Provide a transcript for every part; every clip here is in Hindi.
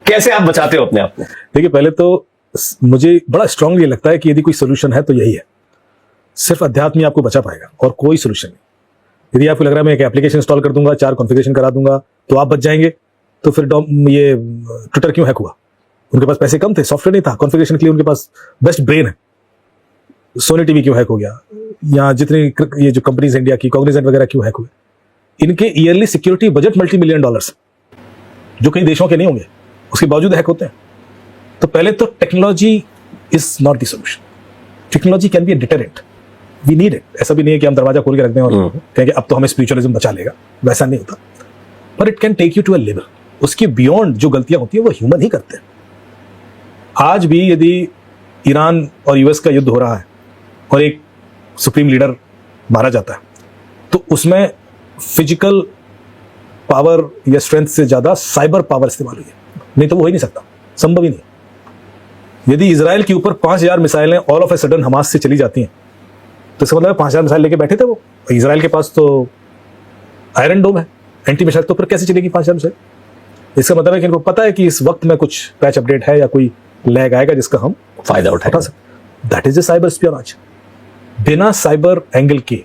कैसे आप बचाते हो अपने आप को? देखिए, पहले तो मुझे बड़ा स्ट्रांगली लगता है कि यदि कोई सोल्यूशन है तो यही है, सिर्फ अध्यात्म ही आपको बचा पाएगा और कोई सोल्यूशन नहीं। यदि आपको लग रहा है मैं एक एप्लीकेशन इंस्टॉल कर दूंगा, 4 कॉन्फ़िगरेशन करा दूंगा तो आप बच जाएंगे, तो फिर ये ट्विटर क्यों हैक हुआ? उनके पास पैसे कम थे, सॉफ्टवेयर नहीं था, कॉन्फ़िगरेशन के लिए उनके पास बेस्ट ब्रेन है। सोनी टीवी क्यों हैक हो गया? यहाँ जितनी ये जो कंपनीज इंडिया की, कॉग्निजेंट वगैरह क्यों हैक हुए? इनके ईयरली सिक्योरिटी बजट $multi-million जो कई देशों के नहीं होंगे, उसके बावजूद हैक होते हैं। तो पहले तो technology is not the solution. Technology can be a deterrent, we need it. ऐसा भी नहीं है कि हम दरवाजा खोल के रख दें और कहेंगे अब तो हमें स्पिरिचुअलिज्म बचा लेगा, वैसा नहीं होता। पर it can take you to a level, उसके बियॉन्ड जो गलतियां होती है वो ह्यूमन ही करते हैं। आज भी यदि ईरान और यूएस का युद्ध हो रहा है और एक सुप्रीम लीडर मारा जाता है, तो उसमें फिजिकल पावर या स्ट्रेंथ से ज्यादा साइबर पावर इस्तेमाल हुई है, नहीं तो वो हो ही नहीं सकता, संभव ही नहीं। यदि इजराइल के ऊपर 5000 मिसाइलें all of a sudden Hamas से चली जाती हैं, तो इसका मतलब 5000 मिसाइल लेके बैठे थे वो। इजराइल के पास तो आयरन डोम है, एंटी मिसाइल, तो ऊपर कैसे चलेगी 5000 मिसाइल? इसका मतलब है कि इनको पता है कि इस वक्त में कुछ पैच अपडेट है या कोई लैग आएगा जिसका हम फायदा उठा सकते। That is a cyber espionage. बिना साइबर एंगल के,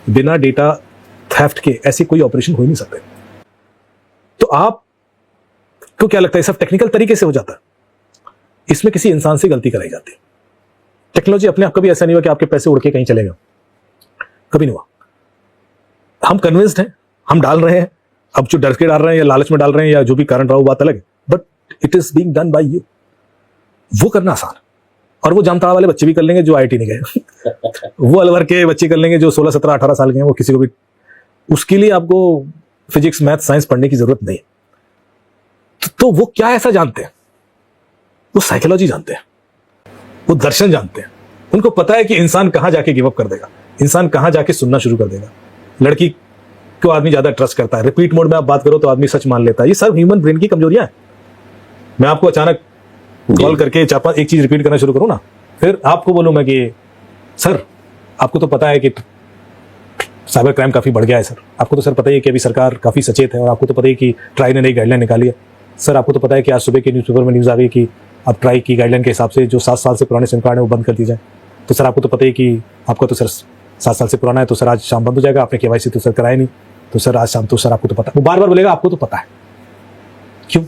बिना डेटा थेफ्ट के ऐसी कोई ऑपरेशन हो ही नहीं सकते। तो आप को क्या लगता है सब टेक्निकल तरीके से हो जाता है? इसमें किसी इंसान से गलती कराई जाती है। टेक्नोलॉजी अपने आप कभी ऐसा नहीं हुआ कि आपके पैसे उड़ के कहीं चले गए, कभी नहीं हुआ। हम कन्विंस्ड हैं, हम डाल रहे हैं, अब जो डर के डाल रहे हैं या लालच में डाल रहे हैं या जो भी कारण रहा वो बात अलग है, but it is being done by you. वो करना आसान है, और वो जामताड़ा वाले बच्चे भी कर लेंगे जो आईटी नहीं गए वो अलवर के बच्चे कर लेंगे जो 16, 17, 18 साल के हैं, वो किसी को भी। उसके लिए आपको फिजिक्स, मैथ, साइंस पढ़ने की जरूरत नहीं। तो वो क्या ऐसा जानते हैं? वो साइकोलॉजी जानते हैं, वो दर्शन जानते हैं। उनको पता है कि इंसान कहां जाके गिव अप कर देगा, इंसान कहां जाके सुनना शुरू कर देगा। लड़की को आदमी ज्यादा ट्रस्ट करता है, रिपीट मोड में आप बात करो तो आदमी सच मान लेता है। ये सब ह्यूमन ब्रेन की कमजोरियां हैं। मैं आपको अचानक कॉल करके 4-5 एक चीज रिपीट करना शुरू करूं ना, फिर आपको बोलूं मैं कि सर आपको तो पता है कि साइबर क्राइम काफी बढ़ गया है सर, आपको तो सर पता ही है कि अभी सरकार काफी सचेत है, और आपको तो पता ही कि ट्राई ने नई गाइडलाइन निकाली है सर, आपको तो पता है कि आज सुबह के न्यूज़पेपर में न्यूज़ आ गई कि अब ट्राई की गाइडलाइन के हिसाब से जो 7 साल से पुराने सिम कार्ड है वो बंद कर दी जाए। तो सर आपको तो पता ही कि आपका तो सर 7 साल से पुराना है, तो सर आज शाम बंद हो जाएगा, आपने केवाईसी तो सर कराया नहीं, तो सर आज शाम, तो सर आपको तो पता है। वो बार बार बोलेगा आपको तो पता है। क्यों?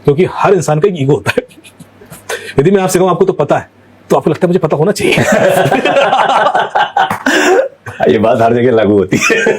क्योंकि हर इंसान का एक ईगो होता है। यदि मैं आपसे कहूं आपको तो पता है, तो आपको लगता है मुझे पता होना चाहिए। ये बात हर जगह लागू होती है।